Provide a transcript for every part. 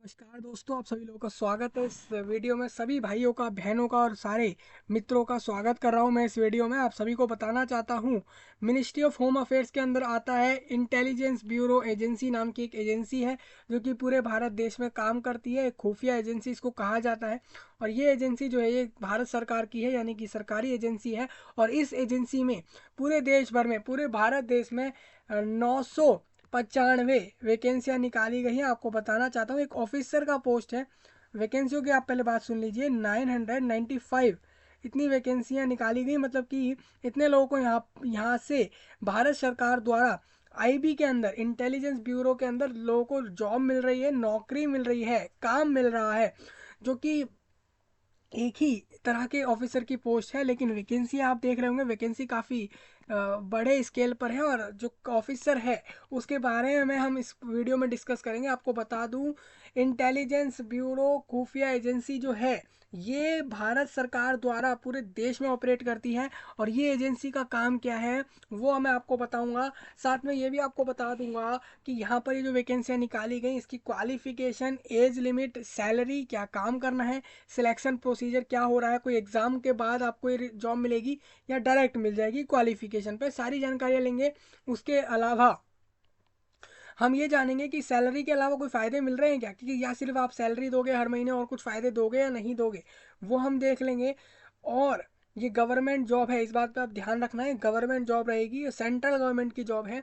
नमस्कार दोस्तों, आप सभी लोगों का स्वागत है इस वीडियो में। सभी भाइयों का, बहनों का और सारे मित्रों का स्वागत कर रहा हूं मैं इस वीडियो में। आप सभी को बताना चाहता हूं, मिनिस्ट्री ऑफ होम अफेयर्स के अंदर आता है इंटेलिजेंस ब्यूरो एजेंसी नाम की एक एजेंसी है, जो कि पूरे भारत देश में काम करती है। एक खुफिया एजेंसी इसको कहा जाता है। और ये एजेंसी जो है ये भारत सरकार की है, यानी कि सरकारी एजेंसी है। और इस एजेंसी में पूरे देश भर में, पूरे भारत देश में 995 वैकेंसियां निकाली गई हैं। आपको बताना चाहता हूँ, एक ऑफिसर का पोस्ट है। वैकेंसियों की आप पहले बात सुन लीजिए, 995 इतनी वैकेंसियां निकाली गई। मतलब कि इतने लोगों को यहाँ यहाँ से भारत सरकार द्वारा आईबी के अंदर, इंटेलिजेंस ब्यूरो के अंदर लोगों को जॉब मिल रही है, नौकरी मिल रही है, काम मिल रहा है। जो कि एक ही तरह के ऑफिसर की पोस्ट है, लेकिन वैकेंसी आप देख रहे होंगे, वैकेंसी काफ़ी बड़े स्केल पर है। और जो ऑफिसर है उसके बारे में हम इस वीडियो में डिस्कस करेंगे। आपको बता दूं, इंटेलिजेंस ब्यूरो खुफिया एजेंसी जो है ये भारत सरकार द्वारा पूरे देश में ऑपरेट करती है। और ये एजेंसी का काम क्या है वो मैं आपको बताऊंगा। साथ में ये भी आपको बता दूंगा कि यहाँ पर ये जो वैकेंसियाँ निकाली गई, इसकी क्वालिफिकेशन, एज लिमिट, सैलरी, क्या काम करना है, सिलेक्शन प्रोसीजर क्या हो रहा है, कोई एग्ज़ाम के बाद आपको ये जॉब मिलेगी या डायरेक्ट मिल जाएगी, क्वालिफिकेशन पे सारी जानकारियाँ लेंगे। उसके अलावा हम ये जानेंगे कि सैलरी के अलावा कोई फ़ायदे मिल रहे हैं क्या, क्योंकि या सिर्फ आप सैलरी दोगे हर महीने और कुछ फ़ायदे दोगे या नहीं दोगे, वो हम देख लेंगे। और ये गवर्नमेंट जॉब है, इस बात पे आप ध्यान रखना है, गवर्नमेंट जॉब रहेगी, सेंट्रल गवर्नमेंट की जॉब है।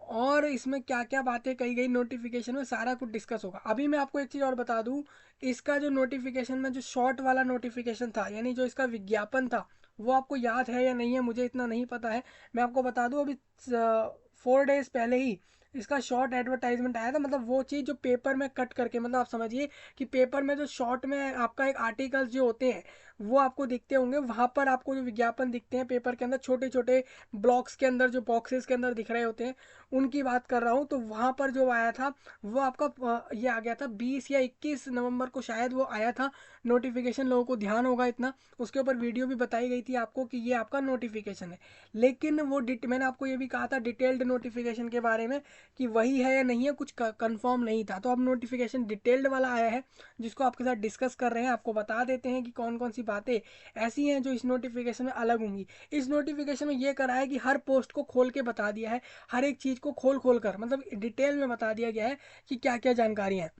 और इसमें क्या क्या बातें कही गई नोटिफिकेशन में, सारा कुछ डिस्कस होगा। अभी मैं आपको एक चीज़ और बता दूं, इसका जो नोटिफिकेशन में जो शॉर्ट वाला नोटिफिकेशन था, यानी जो इसका विज्ञापन था, वो आपको याद है या नहीं है मुझे इतना नहीं पता है। मैं आपको बता दूं, अभी 4 डेज पहले ही इसका शॉर्ट एडवर्टाइजमेंट आया था। मतलब वो चीज़ जो पेपर में कट करके, मतलब आप समझिए कि पेपर में जो शॉर्ट में आपका एक आर्टिकल्स जो होते हैं वो आपको दिखते होंगे, वहाँ पर आपको जो विज्ञापन दिखते हैं पेपर के अंदर, छोटे छोटे ब्लॉक्स के अंदर, जो बॉक्सेस के अंदर दिख रहे होते हैं, उनकी बात कर रहा हूँ। तो वहाँ पर जो आया था वो आपका ये आ गया था 20 या 21 नवंबर को शायद वो आया था नोटिफिकेशन। लोगों को ध्यान होगा इतना, उसके ऊपर वीडियो भी बताई गई थी आपको कि ये आपका नोटिफिकेशन है। लेकिन वो मैंने आपको ये भी कहा था डिटेल्ड नोटिफिकेशन के बारे में कि वही है या नहीं है, कुछ कंफर्म नहीं था। तो अब नोटिफिकेशन डिटेल्ड वाला आया है, जिसको आपके साथ डिस्कस कर रहे हैं। आपको बता देते हैं कि कौन कौन सी बातें ऐसी हैं जो इस नोटिफिकेशन में अलग होंगी। इस नोटिफिकेशन में ये करा है कि हर पोस्ट को खोल के बता दिया है, हर एक चीज़ को खोल खोल कर, मतलब डिटेल में बता दिया गया है कि क्या क्या जानकारियाँ हैं,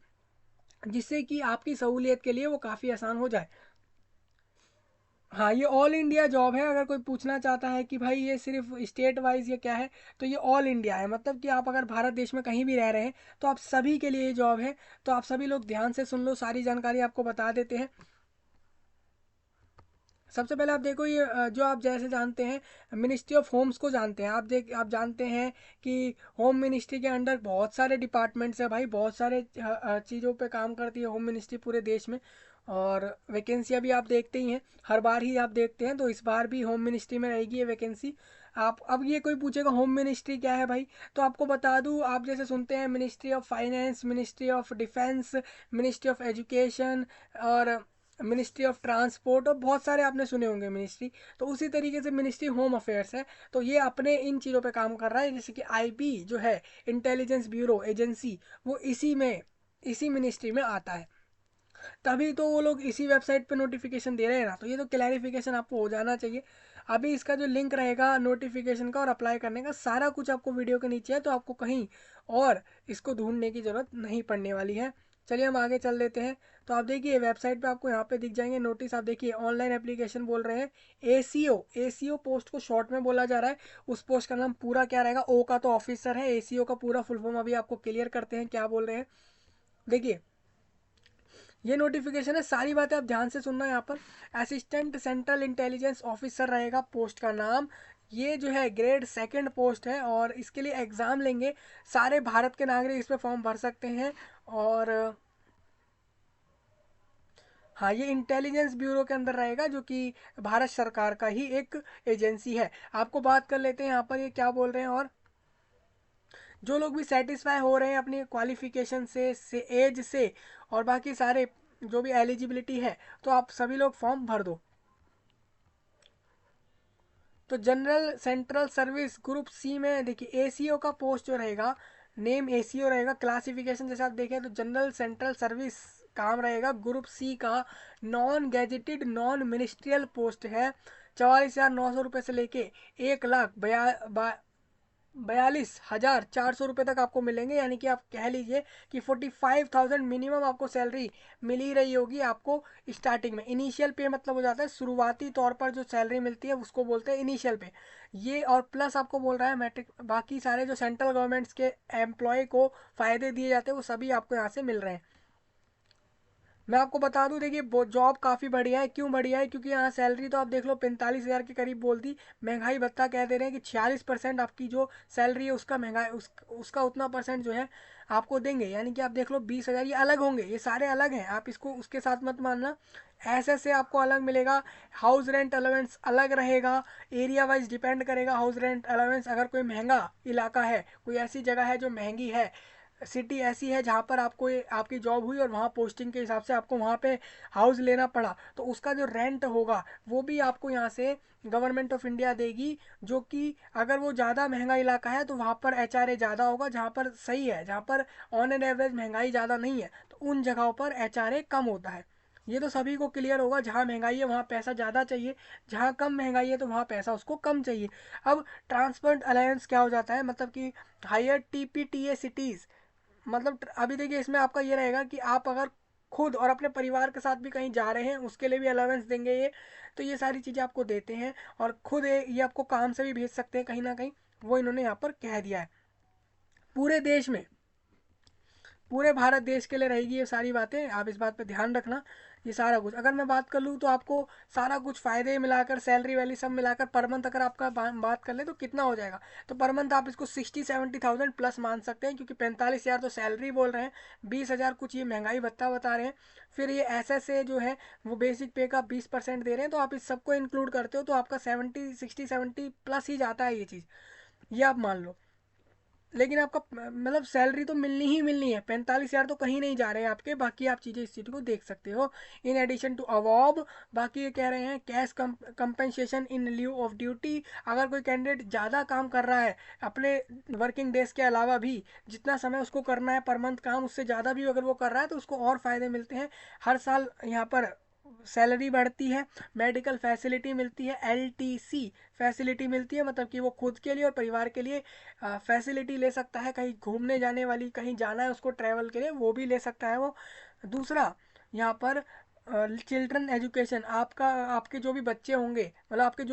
जिससे कि आपकी सहूलियत के लिए वो काफ़ी आसान हो जाए। हाँ, ये ऑल इंडिया जॉब है। अगर कोई पूछना चाहता है कि भाई ये सिर्फ स्टेट वाइज ये क्या है, तो ये ऑल इंडिया है। मतलब कि आप अगर भारत देश में कहीं भी रह रहे हैं तो आप सभी के लिए ये जॉब है। तो आप सभी लोग ध्यान से सुन लो, सारी जानकारी आपको बता देते हैं। सबसे पहले आप देखो, ये जो आप जैसे जानते हैं, मिनिस्ट्री ऑफ होम्स को जानते हैं आप जानते हैं कि होम मिनिस्ट्री के अंडर बहुत सारे डिपार्टमेंट्स हैं भाई, बहुत सारे चीज़ों पे काम करती है होम मिनिस्ट्री पूरे देश में। और वैकेंसियाँ भी आप देखते ही हैं, हर बार ही आप देखते हैं, तो इस बार भी होम मिनिस्ट्री में रहेगी ये वैकेंसी। आप अब ये कोई पूछेगा होम मिनिस्ट्री क्या है भाई, तो आपको बता दूं, आप जैसे सुनते हैं ministry of finance, ministry of defence, ministry of education और मिनिस्ट्री ऑफ ट्रांसपोर्ट, और बहुत सारे आपने सुने होंगे मिनिस्ट्री। तो उसी तरीके से मिनिस्ट्री होम अफेयर्स है, तो ये अपने इन चीज़ों पे काम कर रहा है। जैसे कि आईबी जो है, इंटेलिजेंस ब्यूरो एजेंसी, वो इसी मिनिस्ट्री में आता है। तभी तो वो लोग इसी वेबसाइट पे नोटिफिकेशन दे रहे हैं ना, तो ये तो क्लैरिफिकेशन आपको हो जाना चाहिए। अभी इसका जो लिंक रहेगा नोटिफिकेशन का और अप्लाई करने का, सारा कुछ आपको वीडियो के नीचे है, तो आपको कहीं और इसको ढूंढने की ज़रूरत नहीं पड़ने वाली है। चलिए हम आगे चल देते हैं। तो आप देखिए वेबसाइट पे आपको यहाँ पे दिख जाएंगे नोटिस। आप देखिए ऑनलाइन एप्लीकेशन बोल रहे हैं, एसीओ पोस्ट को शॉर्ट में बोला जा रहा है। उस पोस्ट का नाम पूरा क्या रहेगा, ओ का तो ऑफिसर है, एसीओ का पूरा फुल फॉर्म अभी आपको क्लियर करते हैं क्या बोल रहे हैं। देखिए ये नोटिफिकेशन है, सारी बातें आप ध्यान से सुनना। यहाँ पर असिस्टेंट सेंट्रल इंटेलिजेंस ऑफिसर रहेगा पोस्ट का नाम। ये जो है ग्रेड सेकंड पोस्ट है, और इसके लिए एग्ज़ाम लेंगे। सारे भारत के नागरिक इस पर फॉर्म भर सकते हैं। और हाँ, ये इंटेलिजेंस ब्यूरो के अंदर रहेगा, जो कि भारत सरकार का ही एक एजेंसी है। आपको बात कर लेते हैं यहाँ पर ये क्या बोल रहे हैं। और जो लोग भी सेटिस्फाई हो रहे हैं अपनी क्वालिफिकेशन से एज से और बाकी सारे जो भी एलिजिबिलिटी है, तो आप सभी लोग फॉर्म भर दो। तो general central service group C में देखिए एसीओ का पोस्ट जो रहेगा नेम एसीओ रहेगा। क्लासिफिकेशन जैसे आप देखें तो जनरल सेंट्रल सर्विस काम रहेगा। ग्रुप सी का non gazetted non ministerial post है। 44,900 रुपये से लेके 1,42,400 रुपये तक आपको मिलेंगे, यानी कि आप कह लीजिए कि 45,000 मिनिमम आपको सैलरी मिल ही रही होगी आपको स्टार्टिंग में। इनिशियल पे मतलब हो जाता है शुरुआती तौर पर जो सैलरी मिलती है उसको बोलते हैं इनिशियल पे। ये और प्लस आपको बोल रहा है मैट्रिक, बाकी सारे जो सेंट्रल गवर्नमेंट्स के एम्प्लॉय को फ़ायदे दिए जाते हैं वो सभी आपको यहाँ से मिल रहे हैं। मैं आपको बता दूं, देखिए जॉब काफ़ी बढ़िया है। क्यों बढ़िया है? क्योंकि यहाँ सैलरी तो आप देख लो 45,000 के करीब बोल दी। महंगाई भत्ता कह दे रहे हैं कि 46% आपकी जो सैलरी है उसका महंगाई उसका उतना परसेंट जो है आपको देंगे, यानी कि आप देख लो 20,000 ये अलग होंगे, ये सारे अलग हैं, आप इसको उसके साथ मत मानना। ऐसे से आपको अलग मिलेगा। हाउस रेंट अलाउंस अलग रहेगा। एरिया वाइज डिपेंड करेगा हाउस रेंट अलाउंस। अगर कोई महंगा इलाका है, कोई ऐसी जगह है जो महंगी है, सिटी ऐसी है जहाँ पर आपको आपकी जॉब हुई और वहाँ पोस्टिंग के हिसाब से आपको वहाँ पे हाउस लेना पड़ा, तो उसका जो रेंट होगा वो भी आपको यहाँ से गवर्नमेंट ऑफ इंडिया देगी। जो कि अगर वो ज़्यादा महंगा इलाका है तो वहाँ पर HRA ज़्यादा होगा। जहाँ पर सही है, जहाँ पर ऑन एन एवरेज महंगाई ज़्यादा नहीं है, तो उन जगहों पर HRA कम होता है। ये तो सभी को क्लियर होगा। जहाँ महंगाई है वहाँ पैसा ज़्यादा चाहिए, जहाँ कम महंगाई है तो वहाँ पैसा उसको कम चाहिए। अब ट्रांसपोर्ट अलायंस क्या हो जाता है, मतलब कि हायर TPTA सिटीज़, मतलब अभी देखिए इसमें आपका ये रहेगा कि आप अगर खुद और अपने परिवार के साथ भी कहीं जा रहे हैं उसके लिए भी अलाउंस देंगे ये। तो ये सारी चीज़ें आपको देते हैं और खुद ये आपको काम से भी भेज सकते हैं कहीं ना कहीं, वो इन्होंने यहाँ पर कह दिया है। पूरे देश में, पूरे भारत देश के लिए रहेगी ये सारी बातें, आप इस बात पे ध्यान रखना। ये सारा कुछ अगर मैं बात कर लूँ तो आपको सारा कुछ फ़ायदे मिलाकर सैलरी वैली सब मिलाकर पर मंथ अगर आपका बात कर ले तो कितना हो जाएगा, तो पर मंथ आप इसको 60-70,000 प्लस मान सकते हैं, क्योंकि 45,000 तो सैलरी बोल रहे हैं, 20,000 कुछ ये महंगाई भत्ता बता रहे हैं। फिर ये SSA जो है वो बेसिक पे का 20% दे रहे हैं, तो आप इस सबको इंक्लूड करते हो तो आपका 60-70 प्लस ही जाता है ये चीज़, ये आप मान लो। लेकिन आपका मतलब सैलरी तो मिलनी ही मिलनी है, 45,000 तो कहीं नहीं जा रहे हैं आपके। बाकी आप चीज़ें इस चीज़ को देख सकते हो इन एडिशन टू अवॉब। बाकी ये कह रहे हैं cash compensation in lieu of duty. अगर कोई कैंडिडेट ज़्यादा काम कर रहा है अपने वर्किंग डेज के अलावा भी, जितना समय उसको करना है पर मंथ काम, उससे ज़्यादा भी अगर वो कर रहा है तो उसको और फ़ायदे मिलते हैं। हर साल यहाँ पर सैलरी बढ़ती है, मेडिकल फैसिलिटी मिलती है, LTC फैसिलिटी मिलती है, मतलब कि वो खुद के लिए और परिवार के लिए फैसिलिटी ले सकता है। कहीं घूमने जाने वाली, कहीं जाना है उसको ट्रैवल के लिए, वो भी ले सकता है वो। दूसरा यहाँ पर चिल्ड्रन एजुकेशन, आपका आपके जो भी बच्चे होंगे, मतलब आपके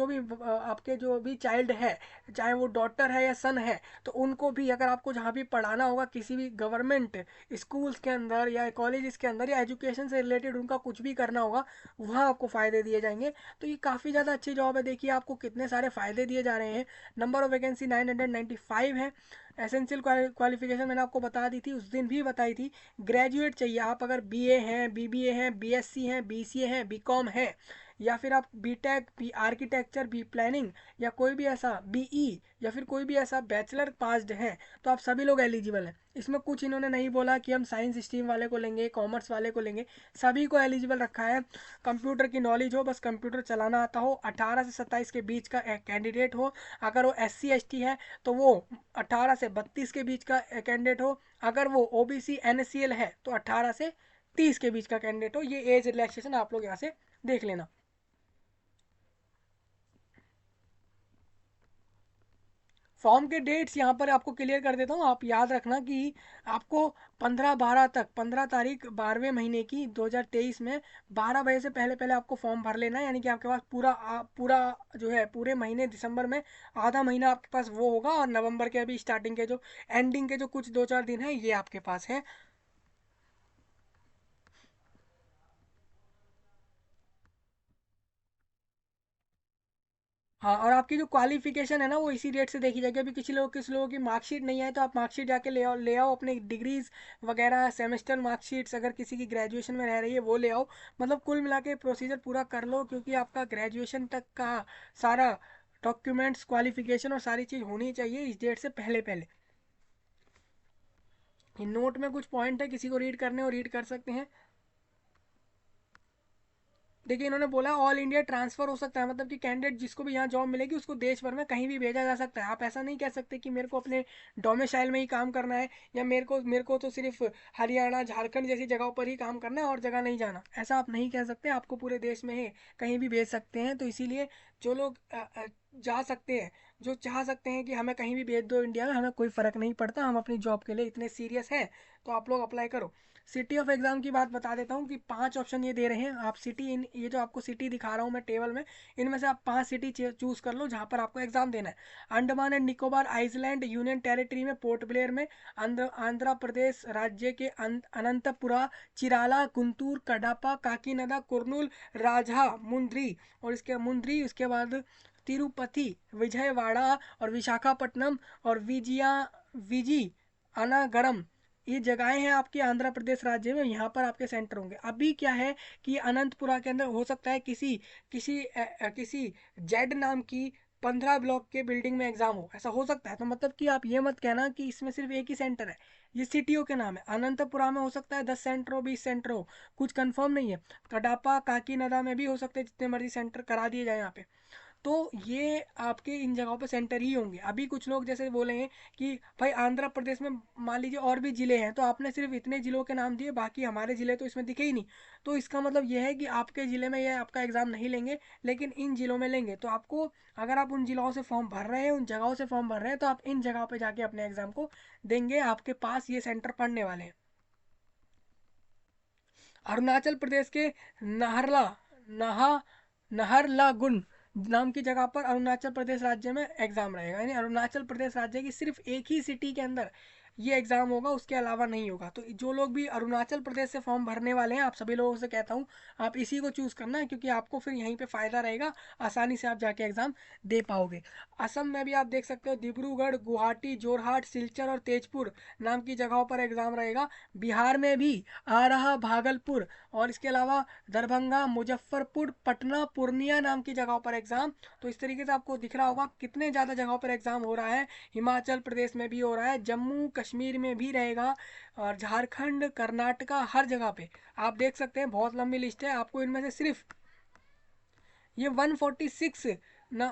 जो भी चाइल्ड है, चाहे वो डॉटर है या सन है, तो उनको भी अगर आपको जहाँ भी पढ़ाना होगा किसी भी गवर्नमेंट स्कूल्स के अंदर या कॉलेजेस के अंदर, या एजुकेशन से रिलेटेड उनका कुछ भी करना होगा, वहाँ आपको फ़ायदे दिए जाएंगे। तो ये काफ़ी ज़्यादा अच्छी जॉब है। देखिए आपको कितने सारे फ़ायदे दिए जा रहे हैं। नंबर ऑफ वैकेंसी 995 है। एसेंशियल क्वालिफिकेशन मैंने आपको बता दी थी, उस दिन भी बताई थी। ग्रेजुएट चाहिए, आप अगर BA हैं, BBA हैं, BSc हैं, BCA हैं, BCom है, या फिर आप BTech, B architecture, B planning, या कोई भी ऐसा BE, या फिर कोई भी ऐसा बैचलर पास्ड है, तो आप सभी लोग एलिजिबल हैं। इसमें कुछ इन्होंने नहीं बोला कि हम साइंस स्ट्रीम वाले को लेंगे, कॉमर्स वाले को लेंगे, सभी को एलिजिबल रखा है। कंप्यूटर की नॉलेज हो, बस कंप्यूटर चलाना आता हो, 18 से 27 के बीच का कैंडिडेट हो। अगर वो SC ST है तो वो 18 से 32 के बीच का कैंडिडेट हो। अगर वो OBC NSCL है तो 18 से 30 के बीच का कैंडिडेट हो। ये एज रिलैक्सेशन आप लोग यहाँ से देख लेना। फॉर्म के डेट्स यहाँ पर आपको क्लियर कर देता हूँ, आप याद रखना कि आपको 15/12 तक, 15 तारीख 12वें महीने की 2023 में 12 बजे से पहले पहले आपको फॉर्म भर लेना है। यानी कि आपके पास पूरा जो है पूरे महीने दिसंबर में आधा महीना आपके पास वो होगा, और नवंबर के अभी स्टार्टिंग के जो एंडिंग के जो कुछ 2-4 दिन है ये आपके पास है। हाँ, और आपकी जो क्वालिफिकेशन है ना वो इसी डेट से देखी जाएगी। अभी किसी लोगों की मार्कशीट नहीं है तो आप मार्कशीट जाके ले आओ अपने डिग्रीज वगैरह, सेमेस्टर मार्कशीट्स, अगर किसी की ग्रेजुएशन में रह रही है वो ले आओ। मतलब कुल मिला के प्रोसीजर पूरा कर लो, क्योंकि आपका ग्रेजुएशन तक का सारा डॉक्यूमेंट्स, क्वालिफिकेशन और सारी चीज़ होनी चाहिए इस डेट से पहले पहले। नोट में कुछ पॉइंट है, किसी को रीड करने हो रीड कर सकते हैं। देखिए इन्होंने बोला ऑल इंडिया ट्रांसफर हो सकता है, मतलब कि कैंडिडेट जिसको भी यहाँ जॉब मिलेगी उसको देश भर में कहीं भी भेजा जा सकता है। आप ऐसा नहीं कह सकते कि मेरे को अपने डोमिसाइल में ही काम करना है, या मेरे को तो सिर्फ हरियाणा झारखंड जैसी जगहों पर ही काम करना है और जगह नहीं जाना, ऐसा आप नहीं कह सकते। आपको पूरे देश में ही कहीं भी भेज सकते हैं। तो इसीलिए जो लोग जा सकते हैं, जो चाह सकते हैं कि हमें कहीं भी भेज दो इंडिया में, हमें कोई फ़र्क नहीं पड़ता, हम अपनी जॉब के लिए इतने सीरियस हैं, तो आप लोग अप्लाई करो। सिटी ऑफ एग्जाम की बात बता देता हूँ कि 5 ऑप्शन ये दे रहे हैं। आप सिटी इन ये जो आपको सिटी दिखा रहा हूँ मैं टेबल में, इनमें से आप 5 सिटी चूज कर लो जहाँ पर आपको एग्जाम देना है। Andaman and Nicobar island union territory में पोर्ट ब्लेयर में, आंध्र प्रदेश राज्य के अनंतपुरा, चिराला, गुंटूर, कडापा, काकीनाडा, कुर्नूल, राजा मुंद्री, और इसके मुंद्री, उसके बाद तिरुपति, विजयवाड़ा और विशाखापट्टनम और विजी अनागरम, ये जगहें हैं आपके आंध्र प्रदेश राज्य में, यहाँ पर आपके सेंटर होंगे। अभी क्या है कि अनंतपुरा के अंदर हो सकता है किसी किसी किसी जेड नाम की 15 ब्लॉक के बिल्डिंग में एग्जाम हो, ऐसा हो सकता है। तो मतलब कि आप ये मत कहना कि इसमें सिर्फ एक ही सेंटर है, ये सिटियों के नाम है। अनंतपुरा में हो सकता है 10 सेंटर हो, 20 सेंटर हो, कुछ कंफर्म नहीं है। कडापा काकीनाडा में भी हो सकते हैं जितने मर्जी सेंटर करा दिए जाए यहाँ पे। तो ये आपके इन जगहों पे सेंटर ही होंगे। अभी कुछ लोग जैसे बोले हैं कि भाई आंध्र प्रदेश में मान लीजिए और भी ज़िले हैं, तो आपने सिर्फ इतने ज़िलों के नाम दिए, बाकी हमारे ज़िले तो इसमें दिखे ही नहीं। तो इसका मतलब ये है कि आपके ज़िले में ये आपका एग्ज़ाम नहीं लेंगे, लेकिन इन ज़िलों में लेंगे। तो आपको, अगर आप उन ज़िलों से फॉर्म भर रहे हैं, उन जगहों से फॉर्म भर रहे हैं, तो आप इन जगहों पर जाके अपने एग्ज़ाम को देंगे, आपके पास ये सेंटर पड़ने वाले हैं। अरुणाचल प्रदेश के नाहरला नहा नहरलागुन नाम की जगह पर अरुणाचल प्रदेश राज्य में एग्जाम रहेगा, यानी अरुणाचल प्रदेश राज्य की सिर्फ एक ही सिटी के अंदर ये एग्जाम होगा, उसके अलावा नहीं होगा। तो जो लोग भी अरुणाचल प्रदेश से फॉर्म भरने वाले हैं, आप सभी लोगों से कहता हूँ आप इसी को चूज करना है, क्योंकि आपको फिर यहीं पे फायदा रहेगा, आसानी से आप जाके एग्जाम दे पाओगे। असम में भी आप देख सकते हो डिब्रूगढ़, गुवाहाटी, जोरहाट, सिलचर और तेजपुर नाम की जगहों पर एग्जाम रहेगा। बिहार में भी आ रहा भागलपुर, और इसके अलावा दरभंगा, मुजफ्फरपुर, पटना, पूर्णिया नाम की जगहों पर एग्जाम। तो इस तरीके से आपको दिख रहा होगा कितने ज़्यादा जगहों पर एग्जाम हो रहा है। हिमाचल प्रदेश में भी हो रहा है, जम्मू कश्मीर में भी रहेगा, और झारखंड, कर्नाटका, हर जगह पे आप देख सकते हैं। बहुत लंबी लिस्ट है, आपको इनमें से सिर्फ ये 146 ना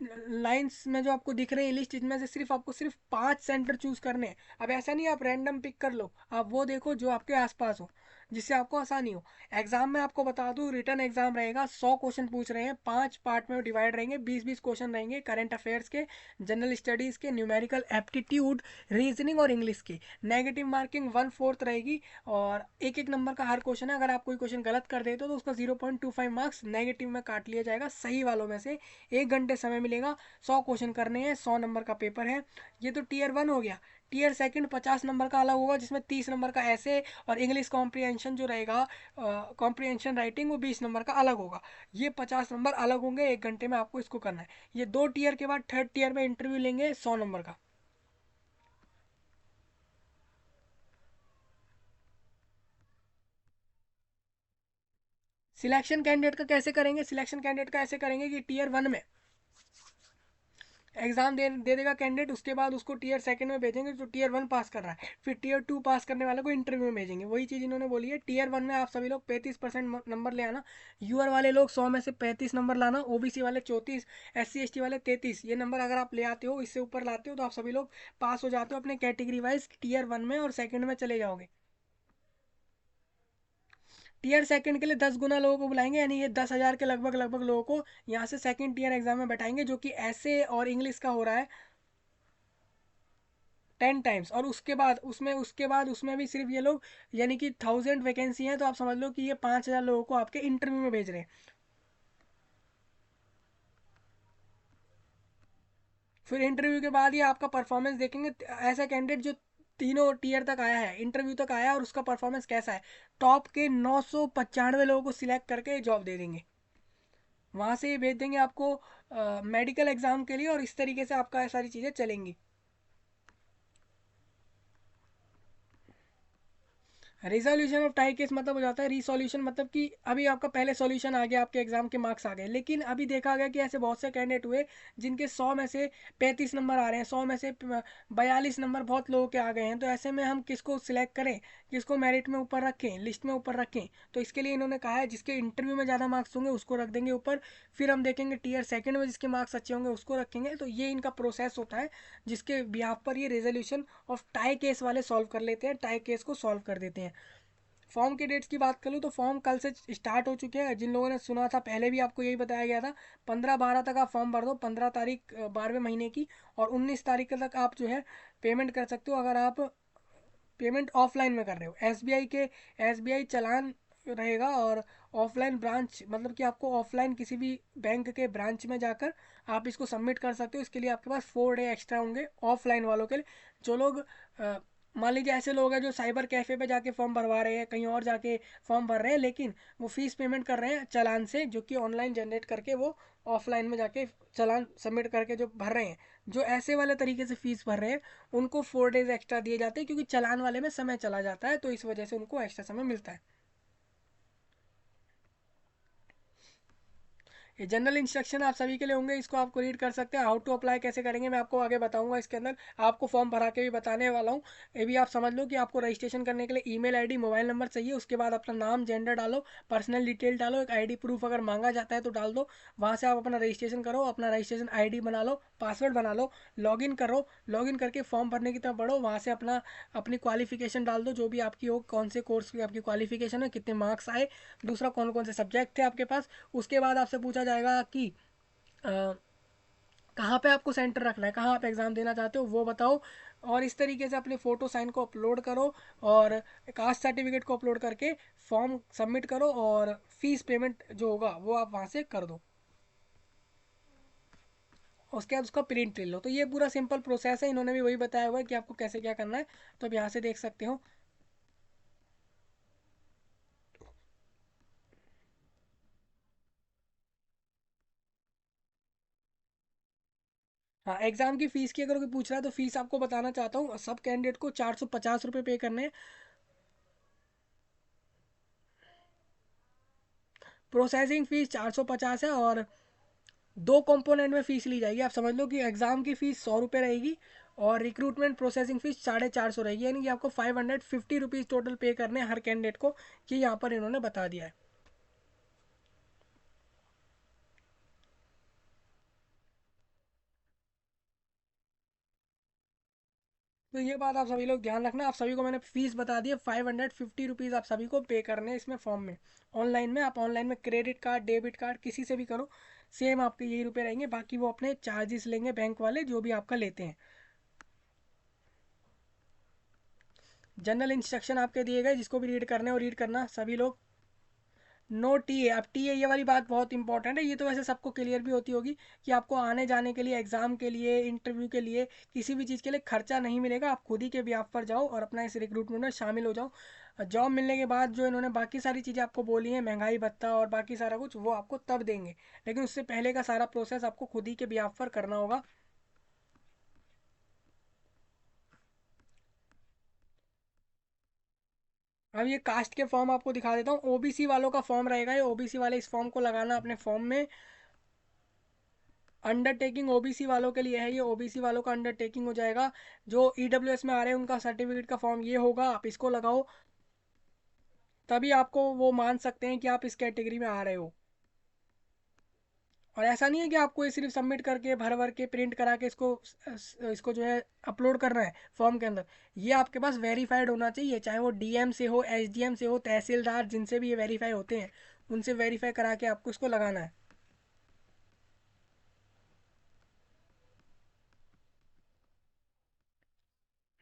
लाइंस में जो आपको दिख रही है लिस्ट, इनमें से सिर्फ आपको सिर्फ 5 सेंटर चूज करने हैं। अब ऐसा नहीं आप रैंडम पिक कर लो, आप वो देखो जो आपके आसपास हो, जिससे आपको आसानी हो। एग्जाम में आपको बता दूं, रिटर्न एग्जाम रहेगा, 100 क्वेश्चन पूछ रहे हैं, 5 पार्ट में डिवाइड रहेंगे, 20-20 क्वेश्चन रहेंगे, करंट अफेयर्स के, जनरल स्टडीज के, न्यूमेरिकल एप्टीट्यूड, रीजनिंग और इंग्लिश की। नेगेटिव मार्किंग 1/4 रहेगी, और एक एक नंबर का हर क्वेश्चन है। अगर आप कोई क्वेश्चन गलत कर देते हो तो उसका 0.25 मार्क्स नेगेटिव में काट लिया जाएगा सही वालों में से। 1 घंटे समय मिलेगा, 100 क्वेश्चन करने हैं, 100 नंबर का पेपर है। ये तो टीयर 1 हो गया। टीयर सेकंड 50 नंबर का अलग होगा, जिसमें 30 नंबर का ऐसे और इंग्लिश कॉम्प्रिहेंशन जो रहेगा, कॉम्प्रिहेंशन राइटिंग, वो 20 नंबर का अलग होगा। ये 50 नंबर अलग होंगे, 1 घंटे में आपको इसको करना है। ये 2 टीयर के बाद थर्ड टीयर में इंटरव्यू लेंगे 100 नंबर का। सिलेक्शन कैंडिडेट का कैसे करेंगे? सिलेक्शन कैंडिडेट का ऐसे करेंगे कि टीयर 1 में एग्जाम दे देगा कैंडिडेट, उसके बाद उसको टीयर सेकंड में भेजेंगे जो टीयर 1 पास कर रहा है, फिर टीयर 2 पास करने वाले को इंटरव्यू में भेजेंगे। वही चीज़ इन्होंने बोली है। टीयर 1 में आप सभी लोग 35% नंबर ले आना, यूआर वाले लोग 100 में से 35 नंबर लाना, ओबीसी वाले 34, एससी एसटी वाले 33। ये नंबर अगर आप ले आते हो, इससे ऊपर लाते हो, तो आप सभी लोग पास हो जाते हो अपने कैटेगरी वाइज टीयर 1 में, और सेकंड में चले जाओगे। टीयर सेकंड के लिए 10 गुना लोगों को बुलाएंगे, यानी ये 10,000 के लगभग लगभग लोगों को यहाँ से सेकंड टीयर एग्जाम में बैठाएंगे, जो कि ऐसे और इंग्लिश का हो रहा है 10 टाइम्स। और उसके बाद उसमें भी सिर्फ ये लोग, यानी कि 1000 वैकेंसी है, तो आप समझ लो कि ये 5,000 लोगों को आपके इंटरव्यू में भेज रहे हैं। फिर इंटरव्यू के बाद ये आपका परफॉर्मेंस देखेंगे। ऐसा कैंडिडेट जो तीनों टीयर तक आया है, इंटरव्यू तक आया है, और उसका परफॉर्मेंस कैसा है, टॉप के 995 लोगों को सिलेक्ट करके जॉब दे देंगे। वहाँ से ये भेज देंगे आपको मेडिकल एग्जाम के लिए, और इस तरीके से आपका सारी चीज़ें चलेंगी। रिजोल्यूशन ऑफ टाई केस मतलब हो जाता है रिसोल्यूशन, मतलब कि अभी आपका पहले सॉल्यूशन आ गया, आपके एग्जाम के मार्क्स आ गए, लेकिन अभी देखा गया कि ऐसे बहुत से कैंडिडेट हुए जिनके 100 में से 35 नंबर आ रहे हैं, 100 में से 42 नंबर बहुत लोगों के आ गए हैं। तो ऐसे में हम किसको सिलेक्ट करें, किसको मेरिट में ऊपर रखें, लिस्ट में ऊपर रखें? तो इसके लिए इन्होंने कहा है जिसके इंटरव्यू में ज़्यादा मार्क्स होंगे उसको रख देंगे ऊपर, फिर हम देखेंगे टीयर सेकंड में जिसके मार्क्स अच्छे होंगे उसको रखेंगे। तो ये इनका प्रोसेस होता है जिसके बिहाफ पर ये रेजोल्यूशन ऑफ टाई केस वाले सॉल्व कर लेते हैं, टाई केस को सॉल्व कर देते हैं। फॉर्म के डेट्स की बात करूँ तो फॉर्म कल से स्टार्ट हो चुके हैं। जिन लोगों ने सुना था पहले भी आपको यही बताया गया था, 15/12 तक आप फॉर्म भर दो, 15 तारीख 12वें महीने की, और 19 तारीख तक आप जो है पेमेंट कर सकते हो अगर आप पेमेंट ऑफलाइन में कर रहे हो। एसबीआई चालान रहेगा, और ऑफलाइन ब्रांच मतलब कि आपको ऑफलाइन किसी भी बैंक के ब्रांच में जाकर आप इसको सबमिट कर सकते हो। इसके लिए आपके पास 4 डे एक्स्ट्रा होंगे ऑफलाइन वालों के लिए। जो लोग मान लीजिए ऐसे लोग हैं जो साइबर कैफ़े पे जाके फॉर्म भरवा रहे हैं, कहीं और जाके फॉर्म भर रहे हैं, लेकिन वो फीस पेमेंट कर रहे हैं चालान से, जो कि ऑनलाइन जनरेट करके वो ऑफलाइन में जाके चालान सबमिट करके जो भर रहे हैं, जो ऐसे वाले तरीके से फीस भर रहे हैं, उनको 4 डेज एक्स्ट्रा दिए जाते हैं, क्योंकि चालान वाले में समय चला जाता है, तो इस वजह से उनको एक्स्ट्रा समय मिलता है। ये जनरल इंस्ट्रक्शन आप सभी के लिए होंगे, इसको आपको रीड कर सकते हैं। हाउ टू अप्लाई कैसे करेंगे मैं आपको आगे बताऊंगा, इसके अंदर आपको फॉर्म भरा के भी बताने वाला हूँ। ये भी आप समझ लो कि आपको रजिस्ट्रेशन करने के लिए ईमेल आईडी मोबाइल नंबर चाहिए, उसके बाद अपना नाम जेंडर डालो, पर्सनल डिटेल डालो, एक आईडी प्रूफ अगर मांगा जाता है तो डाल दो। वहाँ से आप अपना रजिस्ट्रेशन करो, अपना रजिस्ट्रेशन आईडी बना लो, पासवर्ड बना लो, लॉगिन करो, लॉगिन करके फॉर्म भरने की तरफ बढ़ो। वहाँ से अपना अपनी क्वालिफिकेशन डाल दो, जो भी आपकी हो, कौन से कोर्स की आपकी क्वालिफिकेशन है, कितने मार्क्स आए, दूसरा कौन कौन से सब्जेक्ट थे आपके पास। उसके बाद आपसे पूछा जाएगा कि कहाँ पे आपको सेंटर रखना है, कहाँ आप एग्ज़ाम देना चाहते हो वो बताओ। और इस तरीके से अपने फ़ोटो साइन को अपलोड करो, और कास्ट सर्टिफिकेट को अपलोड करके फॉर्म सबमिट करो, और फीस पेमेंट जो होगा वो आप वहाँ से कर दो। उसके बाद उसका प्रिंट ले लो। तो ये पूरा सिंपल प्रोसेस है, इन्होंने भी वही बताया हुआ है कि आपको कैसे क्या करना है। तो अब यहाँ से देख सकते हो। हाँ, एग्जाम की फीस की अगर कोई पूछ रहा है तो फीस आपको बताना चाहता हूँ, सब कैंडिडेट को 450 रुपये पे करने हैं। प्रोसेसिंग फ़ीस 450 है, और दो कंपोनेंट में फ़ीस ली जाएगी। आप समझ लो कि एग्ज़ाम की फ़ीस 100 रुपये रहेगी, और रिक्रूटमेंट प्रोसेसिंग फ़ीस 450 रहेगी, यानी कि आपको 550 रुपीज़ टोटल पे करने हैं हर कैंडिडेट को। ये यहाँ पर इन्होंने बता दिया है। तो ये बात आप सभी लोग ध्यान रखना। आप सभी को मैंने फीस बता दी है, 550 रुपीज़ आप सभी को पे करने हैं इसमें फॉर्म में। ऑनलाइन में आप ऑनलाइन में क्रेडिट कार्ड डेबिट कार्ड किसी से भी करो, सेम आपके यही रुपये रहेंगे। बाकी वो अपने चार्जेस लेंगे बैंक वाले, जो भी आपका लेते हैं। जनरल इंस्ट्रक्शन आपके दिए गए, जिसको भी रीड करने और रीड करना सभी लोग। No T A. अब टी ए ये वाली बात बहुत इंपॉर्टेंट है, ये तो वैसे सबको क्लियर भी होती होगी कि आपको आने जाने के लिए, एग्जाम के लिए, इंटरव्यू के लिए, किसी भी चीज़ के लिए खर्चा नहीं मिलेगा। आप खुद ही के ब्याह पर जाओ और अपना इस रिक्रूटमेंट में शामिल हो जाओ। जॉब मिलने के बाद जो इन्होंने बाकी सारी चीज़ें आपको बोली हैं, महंगाई भत्ता और बाकी सारा कुछ, वो आपको तब देंगे, लेकिन उससे पहले का सारा प्रोसेस आपको खुद ही के ब्याह पर करना होगा। अब ये कास्ट के फॉर्म आपको दिखा देता हूँ। ओबीसी वालों का फॉर्म रहेगा, ये ओबीसी वाले इस फॉर्म को लगाना अपने फॉर्म में। अंडरटेकिंग ओबीसी वालों के लिए है, ये ओबीसी वालों का अंडरटेकिंग हो जाएगा। जो ईडब्ल्यूएस में आ रहे हैं उनका सर्टिफिकेट का फॉर्म ये होगा, आप इसको लगाओ, तभी आपको वो मान सकते हैं कि आप इस कैटेगरी में आ रहे हो। और ऐसा नहीं है कि आपको ये सिर्फ सबमिट करके भर भर के प्रिंट करा के इसको जो है अपलोड करना है फॉर्म के अंदर। ये आपके पास वेरीफाइड होना चाहिए, चाहे वो डीएम से हो, एसडीएम से हो, तहसीलदार, जिनसे भी ये वेरीफाई होते हैं उनसे वेरीफाई करा के आपको इसको लगाना है।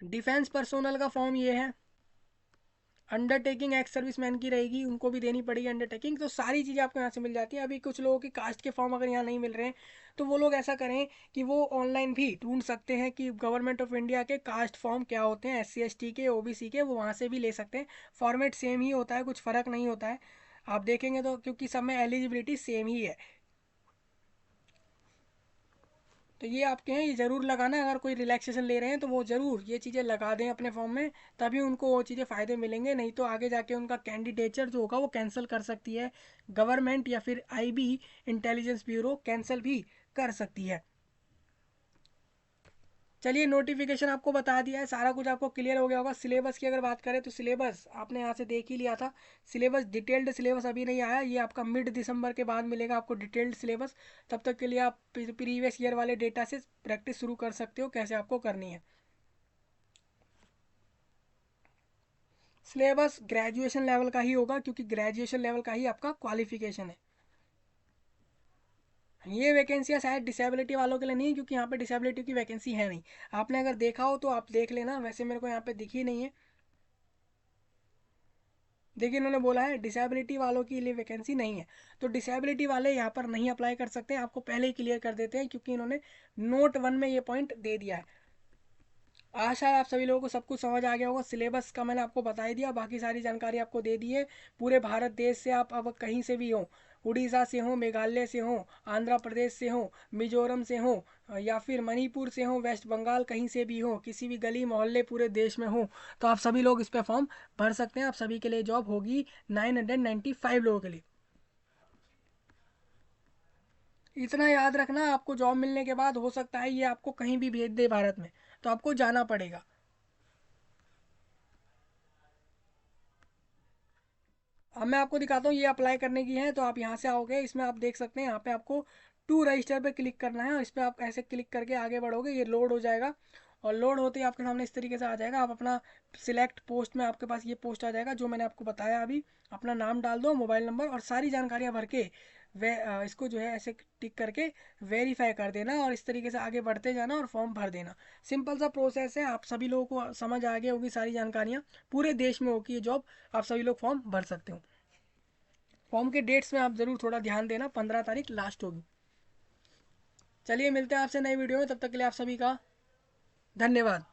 डिफेंस पर्सोनल का फॉर्म ये है। अंडरटेकिंग एक्स सर्विसमैन की रहेगी, उनको भी देनी पड़ेगी अंडरटेकिंग। तो सारी चीज़ें आपको यहाँ से मिल जाती हैं। अभी कुछ लोगों की कास्ट के फॉर्म अगर यहाँ नहीं मिल रहे हैं, तो वो लोग ऐसा करें कि वो ऑनलाइन भी ढूंढ सकते हैं कि गवर्नमेंट ऑफ इंडिया के कास्ट फॉर्म क्या होते हैं, SC ST के, OBC के, वो वहाँ से भी ले सकते हैं। फॉर्मेट सेम ही होता है, कुछ फ़र्क नहीं होता है। आप देखेंगे तो, क्योंकि सब में एलिजिबिलिटी सेम ही है। तो ये आपके हैं, ये ज़रूर लगाना। अगर कोई रिलैक्सेशन ले रहे हैं तो वो ज़रूर ये चीज़ें लगा दें अपने फॉर्म में, तभी उनको वो चीज़ें फ़ायदे मिलेंगे। नहीं तो आगे जाके उनका कैंडिडेचर जो होगा वो कैंसिल कर सकती है गवर्नमेंट, या फिर आईबी इंटेलिजेंस ब्यूरो कैंसिल भी कर सकती है। चलिए, नोटिफिकेशन आपको बता दिया है, सारा कुछ आपको क्लियर हो गया होगा। सिलेबस की अगर बात करें तो सिलेबस आपने यहाँ से देख ही लिया था। सिलेबस, डिटेल्ड सिलेबस अभी नहीं आया, ये आपका मिड दिसंबर के बाद मिलेगा आपको डिटेल्ड सिलेबस। तब तक के लिए आप प्रीवियस ईयर वाले डेटा से प्रैक्टिस शुरू कर सकते हो कैसे आपको करनी है। सिलेबस ग्रेजुएशन लेवल का ही होगा, क्योंकि ग्रेजुएशन लेवल का ही आपका क्वालिफिकेशन है। ये वैकेंसियाँ शायद डिसेबिलिटी वालों के लिए नहीं है, क्योंकि यहाँ पे डिसेबिलिटी की वैकेंसी है नहीं। आपने अगर देखा हो तो आप देख लेना, वैसे मेरे को यहाँ पे दिखी नहीं है। देखिए, इन्होंने बोला है डिसेबिलिटी वालों के लिए वैकेंसी नहीं है, तो डिसेबिलिटी वाले यहाँ पर नहीं अप्लाई कर सकते हैं। आपको पहले ही क्लियर कर देते हैं, क्योंकि इन्होंने नोट 1 में ये पॉइंट दे दिया है। आशा है आप सभी लोगों को सब कुछ समझ आ गया होगा। सिलेबस का मैंने आपको बता ही दिया, बाकी सारी जानकारी आपको दे दी है। पूरे भारत देश से आप अब कहीं से भी हो, उड़ीसा से हो, मेघालय से हो, आंध्र प्रदेश से हो, मिजोरम से हो, या फिर मणिपुर से हो, वेस्ट बंगाल, कहीं से भी हो, किसी भी गली मोहल्ले पूरे देश में हो, तो आप सभी लोग इस पर फॉर्म भर सकते हैं। आप सभी के लिए जॉब होगी 995 लोगों के लिए। इतना याद रखना, आपको जॉब मिलने के बाद हो सकता है ये आपको कहीं भी भेज दे भारत में, तो आपको जाना पड़ेगा। अब मैं आपको दिखाता हूँ, ये अप्लाई करने की है। तो आप यहाँ से आओगे, इसमें आप देख सकते हैं यहाँ पे आपको टू रजिस्टर पे क्लिक करना है, और इस पर आप ऐसे क्लिक करके आगे बढ़ोगे, ये लोड हो जाएगा। और लोड होते ही आपके सामने इस तरीके से आ जाएगा। आप अपना सिलेक्ट पोस्ट में आपके पास ये पोस्ट आ जाएगा जो मैंने आपको बताया अभी। अपना नाम डाल दो, मोबाइल नंबर और सारी जानकारियाँ भर के वे इसको जो है ऐसे टिक करके वेरीफाई कर देना, और इस तरीके से आगे बढ़ते जाना और फॉर्म भर देना। सिंपल सा प्रोसेस है, आप सभी लोगों को समझ आ गई होगी सारी जानकारियाँ। पूरे देश में होगी ये जॉब, आप सभी लोग फॉर्म भर सकते हो। फॉर्म के डेट्स में आप ज़रूर थोड़ा ध्यान देना, 15 तारीख लास्ट होगी। चलिए, मिलते हैं आपसे नई वीडियो में, तब तक के लिए आप सभी का धन्यवाद।